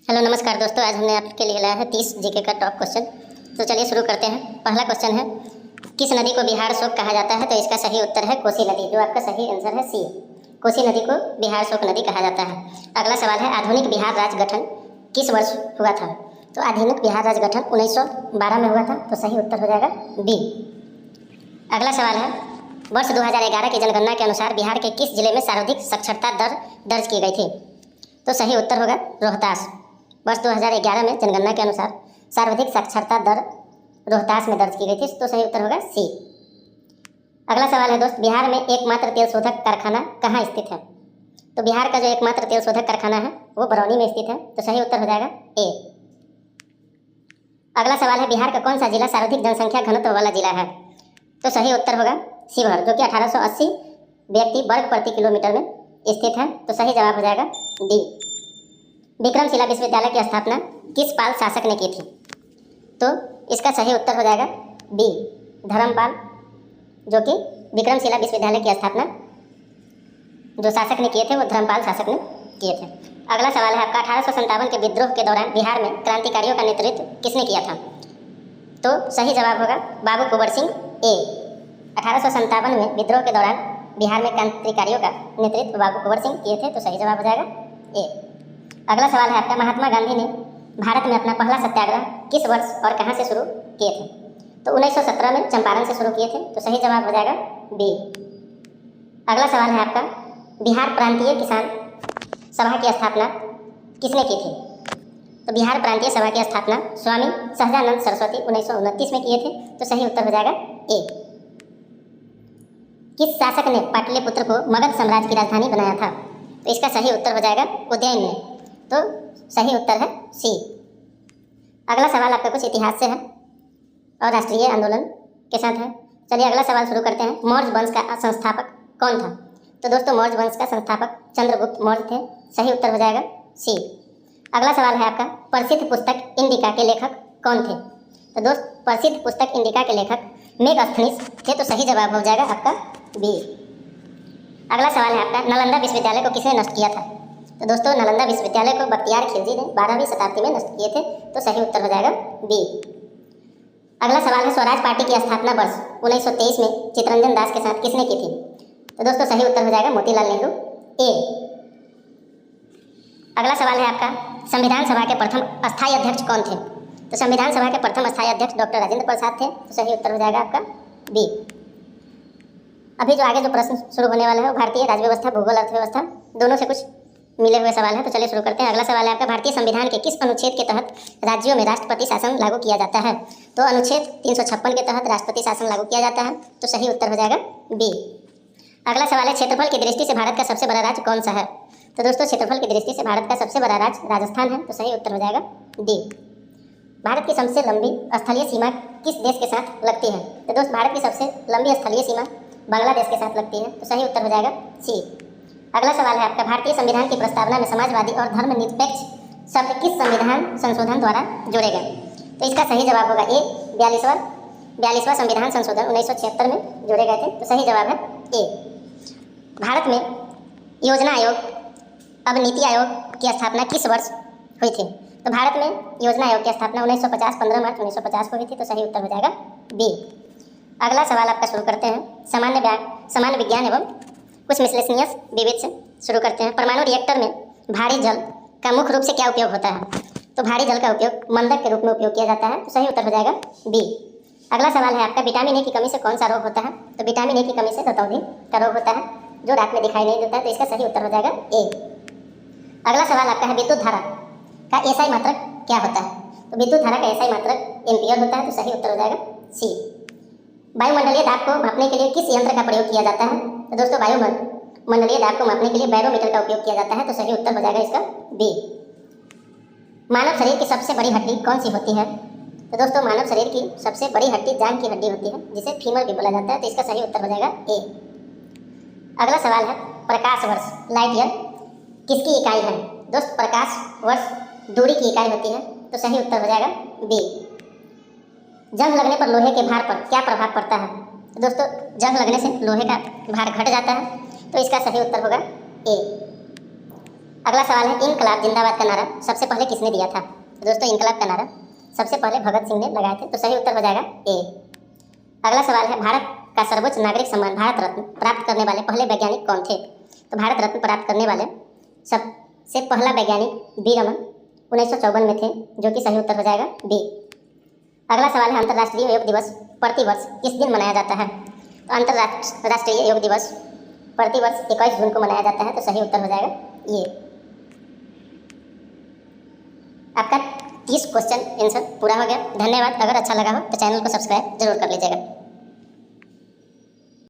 Hello नमस्कार दोस्तों, आज हमने आपके लिए लाया है 30 जीके का टॉप क्वेश्चन। तो चलिए शुरू करते हैं। पहला क्वेश्चन है, किस नदी को बिहार शोक कहा जाता है? तो इसका सही उत्तर है कोसी नदी, जो आपका सही आंसर है सी। कोसी नदी को बिहार शोक नदी कहा जाता है। अगला सवाल है, आधुनिक बिहार राज्य गठन किस वर्ष हुआ था? तो आधुनिक बिहार राज्य गठन 1912 में हुआ था, तो सही उत्तर हो जाएगा बी। अगला सवाल है, वर्ष 2011 की जनगणना के अनुसार बिहार के किस जिले में सर्वाधिक साक्षरता दर दर्ज की गई थी? तो सही उत्तर होगा रोहतास। वर्ष 2011 में जनगणना के अनुसार सर्वाधिक साक्षरता दर रोहतास में दर्ज की गई थी, तो सही उत्तर होगा सी। अगला सवाल है दोस्त, बिहार में एकमात्र तेल शोधक कारखाना कहाँ स्थित है? तो बिहार का जो एकमात्र तेल शोधक कारखाना है वो बरौनी में स्थित है, तो सही उत्तर हो जाएगा ए। अगला सवाल है, बिहार का कौन सा जिला सर्वाधिक जनसंख्या घनत्व वाला जिला है? तो सही उत्तर होगा शिवहर, जो कि 1880 व्यक्ति वर्ग प्रति किलोमीटर में स्थित है, तो सही जवाब हो जाएगा डी। विक्रमशिला विश्वविद्यालय की स्थापना किस पाल शासक ने की थी? तो इसका सही उत्तर हो जाएगा बी, धर्मपाल, जो कि विक्रमशिला विश्वविद्यालय की स्थापना जो शासक ने किए थे वो धर्मपाल शासक ने किए थे। अगला सवाल है आपका, 1857 के विद्रोह के दौरान बिहार में क्रांतिकारियों का नेतृत्व किसने किया था? तो सही जवाब होगा बाबू कुंवर सिंह ए। 1857 में विद्रोह के दौरान बिहार में क्रांतिकारियों का नेतृत्व बाबू कुंवर सिंह किए थे, तो सही जवाब हो जाएगा ए। अगला सवाल है आपका, महात्मा गांधी ने भारत में अपना पहला सत्याग्रह किस वर्ष और कहां से शुरू किए थे? तो 1917 में चंपारण से शुरू किए थे, तो सही जवाब हो जाएगा बी। अगला सवाल है आपका, बिहार प्रांतीय किसान सभा की स्थापना किसने की थी? तो बिहार प्रांतीय सभा की स्थापना स्वामी सहजानंद सरस्वती 1929 में किए थे, तो सही उत्तर हो जाएगा ए। किस शासक ने पाटलिपुत्र को मगध साम्राज्य की राजधानी बनाया था? तो इसका सही उत्तर हो जाएगा उदयन ने, तो सही उत्तर है सी। अगला सवाल आपका कुछ इतिहास से है और राष्ट्रीय आंदोलन के साथ है। चलिए अगला सवाल शुरू करते हैं। मौर्य वंश का संस्थापक कौन था? तो दोस्तों मौर्य वंश का संस्थापक चंद्रगुप्त मौर्य थे, सही उत्तर हो जाएगा सी। अगला सवाल है आपका, प्रसिद्ध पुस्तक इंडिका के लेखक कौन थे? तो दोस्त प्रसिद्ध पुस्तक इंडिका के लेखक मेगास्थनीज थे, तो सही जवाब हो जाएगा आपका बी। अगला सवाल है आपका, नालंदा विश्वविद्यालय को किसने नष्ट किया था? तो दोस्तों नालंदा विश्वविद्यालय को बख्तियार खिलजी ने 12वीं शताब्दी में नष्ट किए थे, तो सही उत्तर हो जाएगा बी। अगला सवाल है, स्वराज पार्टी की स्थापना वर्ष 1923 में चित्तरंजन दास के साथ किसने की थी? तो दोस्तों सही उत्तर हो जाएगा मोतीलाल नेहरू ए। अगला सवाल है आपका, संविधान सभा के प्रथम अस्थायी अध्यक्ष कौन थे? तो संविधान सभा के प्रथम अस्थायी अध्यक्ष डॉक्टर राजेंद्र प्रसाद थे, तो सही उत्तर हो जाएगा आपका बी। अभी जो आगे जो प्रश्न शुरू होने वाला है वो भारतीय राज्य व्यवस्था, भूगोल, अर्थव्यवस्था दोनों से कुछ मिले हुए सवाल है, तो चलिए शुरू करते हैं। अगला सवाल है आपका, भारतीय संविधान के किस अनुच्छेद के तहत राज्यों में राष्ट्रपति शासन लागू किया जाता है? तो अनुच्छेद 356 के तहत राष्ट्रपति शासन लागू किया जाता है, तो सही उत्तर हो जाएगा बी। अगला सवाल है, क्षेत्रफल की दृष्टि से भारत का सबसे बड़ा राज्य कौन सा है? तो दोस्तों क्षेत्रफल की दृष्टि से भारत का सबसे बड़ा राज्य राजस्थान है, तो सही उत्तर हो जाएगा डी। भारत की सबसे लंबी स्थलीय सीमा किस देश के साथ लगती है? तो दोस्त भारत की सबसे लंबी स्थलीय सीमा बांग्लादेश के साथ लगती है, तो सही उत्तर हो जाएगा सी। अगला सवाल है आपका, भारतीय संविधान की प्रस्तावना में समाजवादी और धर्मनिरपेक्ष शब्द किस संविधान संशोधन द्वारा जोड़े गए? तो इसका सही जवाब होगा ए, 42वां संविधान संशोधन 1976 में जोड़े गए थे, तो सही जवाब है ए। भारत में योजना आयोग अब नीति आयोग की स्थापना किस वर्ष हुई थी? तो भारत में योजना आयोग की स्थापना 1950 15 मार्च 1950 को हुई थी, तो सही उत्तर हो जाएगा बी। अगला सवाल आपका शुरू करते हैं सामान्य विज्ञान एवं कुछ मिसलेनियस विविध से शुरू करते हैं। परमाणु रिएक्टर में भारी जल का मुख्य रूप से क्या उपयोग होता है? तो भारी जल का उपयोग मंदक के रूप में उपयोग किया जाता है, तो सही उत्तर हो जाएगा बी। अगला सवाल है आपका, विटामिन ए की कमी से कौन सा रोग होता है? तो विटामिन ए की कमी से रतौंधी का रोग होता है, जो रात में दिखाई नहीं देता है, तो इसका सही उत्तर हो जाएगा ए। अगला सवाल आपका है, विद्युत धारा का एसआई मात्रक क्या होता है? तो विद्युत धारा का एसआई मात्रक एम्पियर होता है, तो सही उत्तर हो जाएगा सी। वायुमंडलीय दाब को मापने के लिए किस यंत्र का प्रयोग किया जाता है? तो दोस्तों वायुमंडलीय दाब को मापने के लिए बैरोमीटर का उपयोग किया जाता है, तो सही उत्तर हो जाएगा इसका बी। मानव शरीर की सबसे बड़ी हड्डी कौन सी होती है? तो दोस्तों मानव शरीर की सबसे बड़ी हड्डी जांघ की हड्डी होती है, जिसे फीमर भी बोला जाता है, तो इसका सही उत्तर हो जाएगा ए। अगला सवाल है, प्रकाश वर्ष लाइट ईयर किसकी इकाई है? दोस्त प्रकाश वर्ष दूरी की इकाई होती है, तो सही उत्तर हो जाएगा बी। जंग लगने पर लोहे के भार पर क्या प्रभाव पड़ता है? तो दोस्तों जंग लगने से लोहे का भार घट जाता है, तो इसका सही उत्तर होगा ए। अगला सवाल है, इनकलाब जिंदाबाद का नारा सबसे पहले किसने दिया था? तो दोस्तों इनकलाब का नारा सबसे पहले भगत सिंह ने लगाए थे। तो सही उत्तर हो जाएगा ए। अगला सवाल है, भारत का सर्वोच्च नागरिक सम्मान भारत रत्न प्राप्त करने वाले पहले वैज्ञानिक कौन थे? तो भारत रत्न प्राप्त करने वाले सबसे पहला वैज्ञानिक बी रमन 1954 में थे, जो कि सही उत्तर हो जाएगा बी। अगला सवाल है, अंतर्राष्ट्रीय योग दिवस प्रतिवर्ष किस दिन मनाया जाता है? तो अंतर्राष्ट्रीय योग दिवस प्रतिवर्ष 21 जून को मनाया जाता है। तो सही उत्तर हो जाएगा ये। आपका 30 क्वेश्चन आंसर पूरा हो गया। धन्यवाद। अगर अच्छा लगा हो तो चैनल को सब्सक्राइब जरूर कर लीजिएगा।